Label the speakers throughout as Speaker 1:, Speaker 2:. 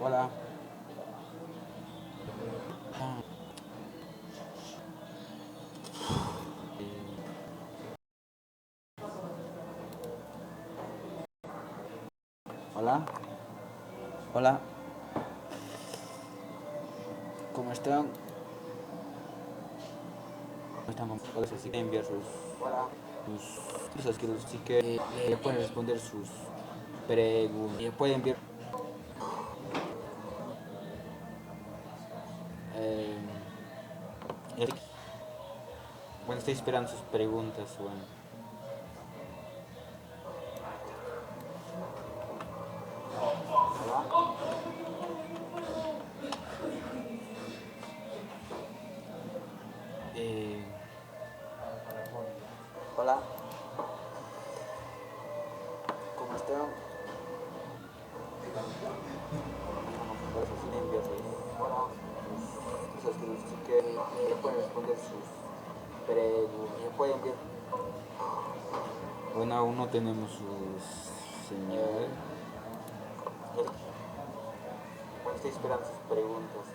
Speaker 1: Hola. Ah, Hola. Hola. ¿Cómo están? ¿Cómo están? Hola, si quieren enviar sus cosas que si que pueden responder sus preguntas. Pueden enviar. eh, eh, bueno, estoy esperando sus preguntas. Bueno. Hola. Eh, Hola. ¿Cómo están? Hola, si quieren enviar sus cosas que si que pueden responder sus preguntas. Pueden enviar. Bueno, aún no tenemos su señal. Bueno, estoy esperando sus preguntas.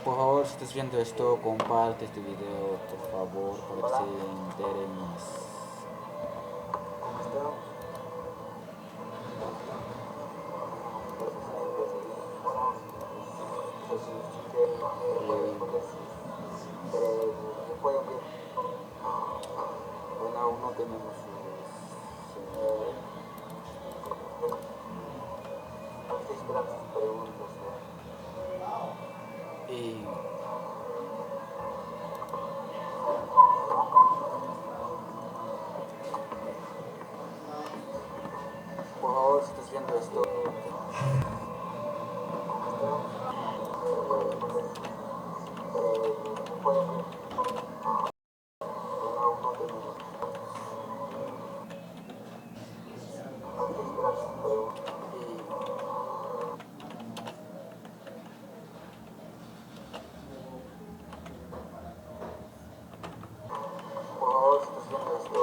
Speaker 1: Por favor, si estás viendo esto, comparte este video, por favor, para que se enteren más. Bueno, aún no tenemos señal. Estoy esperando sus preguntas. Y por favor, si estás viendo esto, aún no tenemos. Por favor, si estás viendo esto.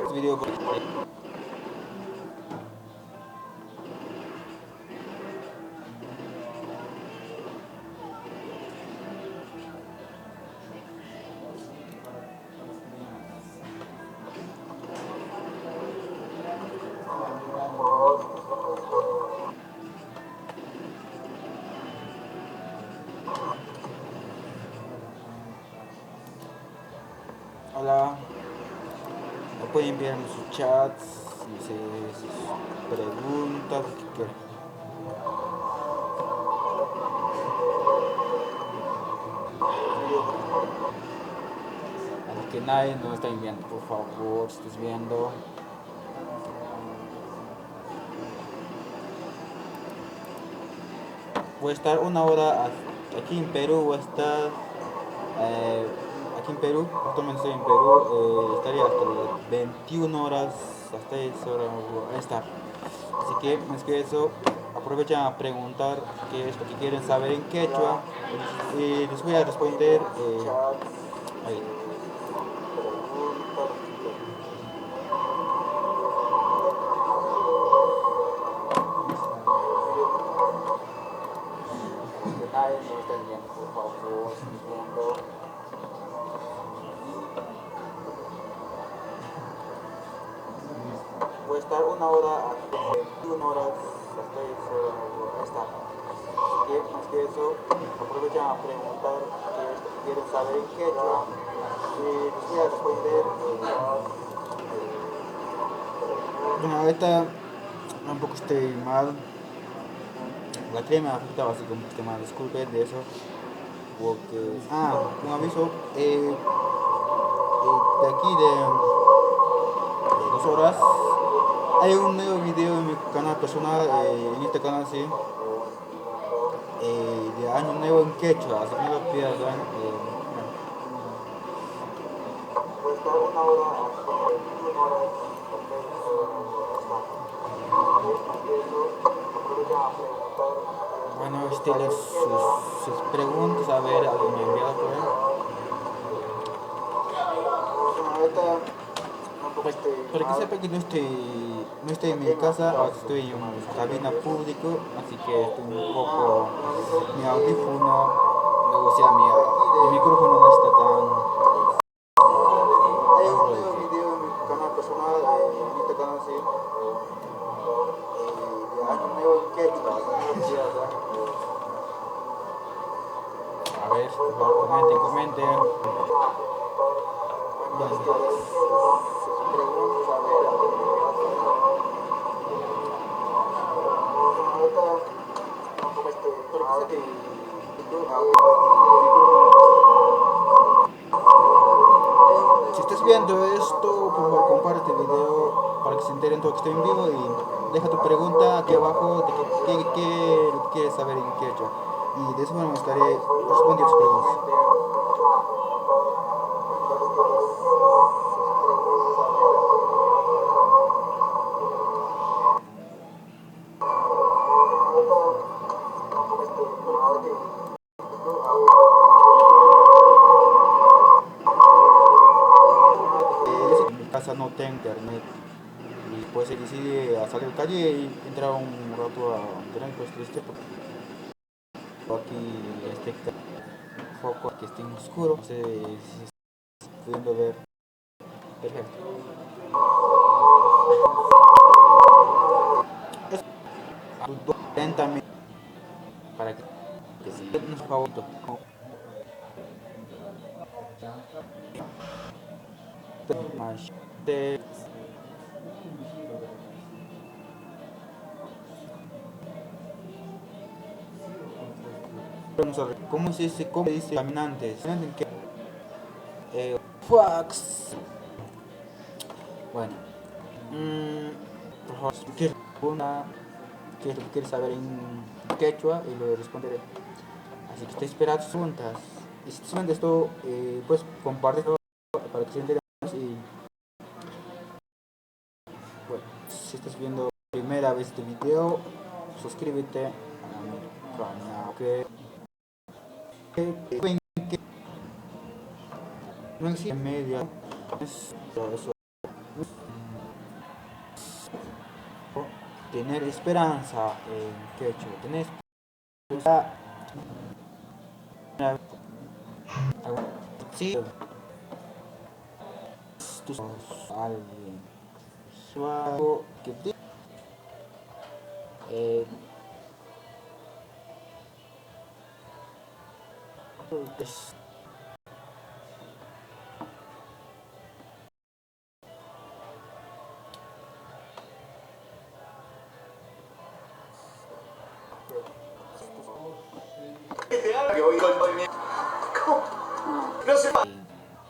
Speaker 1: Este video por Hola, pueden enviarme sus chats, sus preguntas, que nadie nos está enviando, por favor, si estás viendo. Voy a estar una hora aquí en Perú, voy a estar aquí en Perú, actualmente estoy en Perú, estaría hasta las 21 horas, hasta esa hora voy a estar. Así que más que eso, aprovechan a preguntar qué es lo que quieren saber en quechua y les voy a responder ahí. Nadie nos está enviando, por favor, viendo. Voy a estar una hora, 21 horas, hasta esa hora voy a estar. Así que más que eso, aprovechan a preguntar qué es lo que quieren saber en quechua y les voy a responder. Bueno, ahorita un poco estoy mal. La crema afectaba así como un poquito mal. Disculpen de eso. Porque. Un aviso. De aquí de 2 horas. Hay un nuevo video en mi canal personal. En este canal sí. De Año Nuevo en quechua, así que no lo pierdan. Bueno, sus preguntas, a ver, alguien me ha enviado por ahí. Para que sepa que no estoy en mi casa, ahora estoy en una cabina público, así que estoy un poco, mi audífono, o sea, mi micrófono no está tan... Hay un nuevo video en mi canal personal, en este canal sí, de Año Nuevo en quechua, no lo pierdan. A ver, por favor, comenten. Bueno, sus preguntas, a ver, si estás viendo esto, por favor comparte el video para que se enteren todo que estoy en vivo y deja tu pregunta aquí abajo de qué lo que quieres saber en quechua. Y de esa forma estaré respondiendo tus preguntas. En mi casa no tengo internet y pues se decide a salir a la calle y entrar un rato a internet, pues triste porque aquí este foco que está en oscuro, no sé si estás pudiendo ver perfecto. Es lentamente para que si no es favorito. Mas ¿cómo se dice caminantes? Fox. Bueno, por favor, qué es lo que quieres saber en quechua y lo responderé. Así que estoy esperando sus preguntas. Y si te suena esto, pues compártelo para que se enteren más. Y bueno, si estás viendo primera vez este video, suscríbete a mi canal. Que no existe media. Es eso. Tener esperanza en quechua. Tener esperanza. Sí, tus alguien suave que te eh, es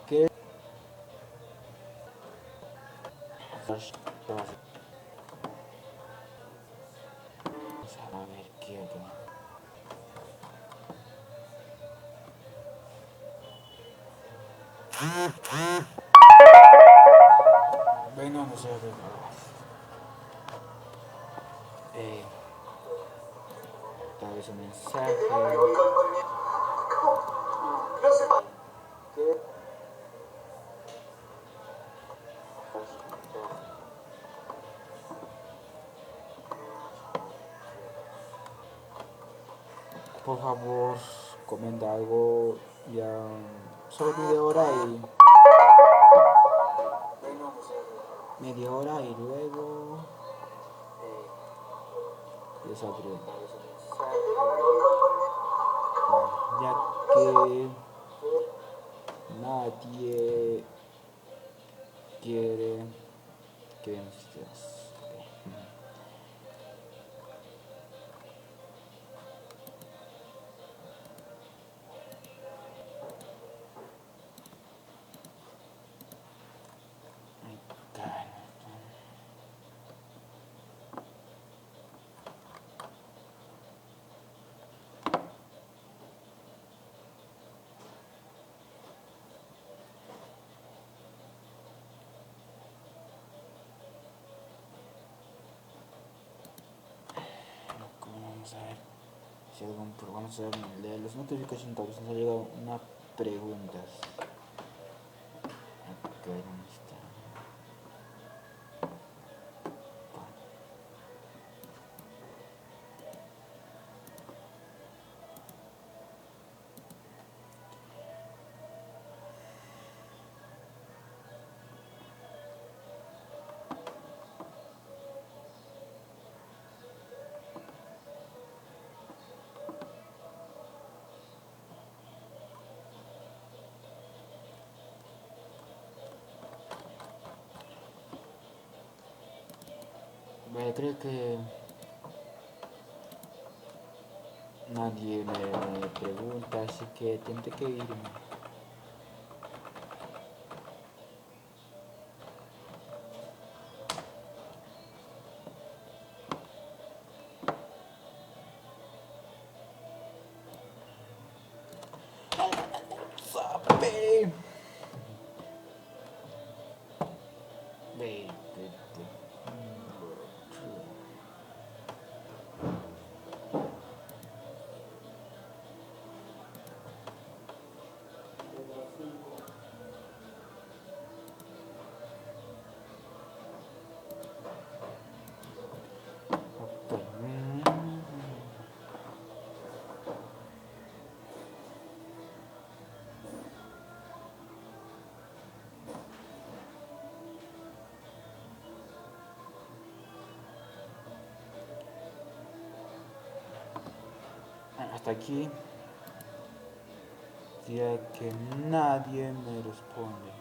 Speaker 1: que a ver qué bueno, no sé, eh, tal vez un mensaje que por favor comenta algo ya solo media hora y luego les abro ya que nadie quiere que estés. Si algún, pero vamos a leer las notificaciones, tal vez nos ha llegado una pregunta. Ok, ¿dónde está? Bueno, creo que nadie me pregunta, así que tendré que irme. ¡Sape! Ve, ve, ve. Ok. Hasta aquí, ya que nadie me responde.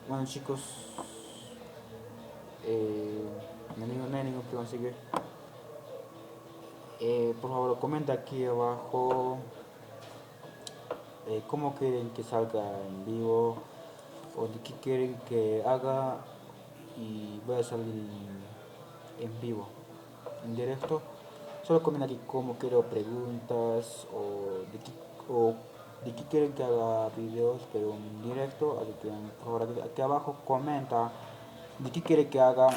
Speaker 1: Bueno, chicos, no hay ningún problema, así que por favor comenta aquí abajo cómo quieren que salga en vivo o de qué quieren que haga y voy a salir en vivo, en directo. Solo comenta aquí cómo quiero preguntas o de qué quieren que haga videos, pero en directo. Así que por favor aquí abajo comenta de qué quiere que haga.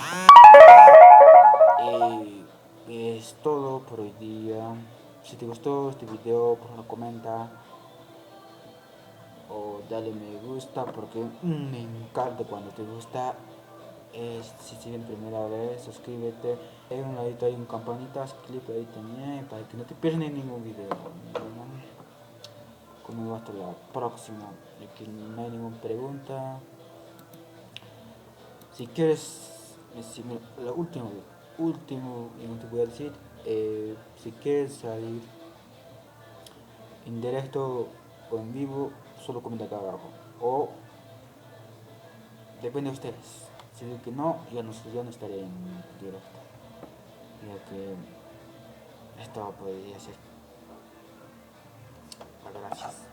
Speaker 1: Es todo por hoy día. Si te gustó este video, por favor comenta o dale me gusta porque me encanta cuando te gusta. Si es la primera vez, suscríbete. Hay un ladito, hay un campanitas, clic ahí también para que no te pierdas ningún video. Conmigo hasta la próxima. Aquí no hay ninguna pregunta. Si quieres decirme lo último y no te voy a decir, si quieres salir en directo o en vivo, solo comenta acá abajo. O depende de ustedes. Si digo que no, yo no estaré en directo. Ya que esto podría ser. Gracias.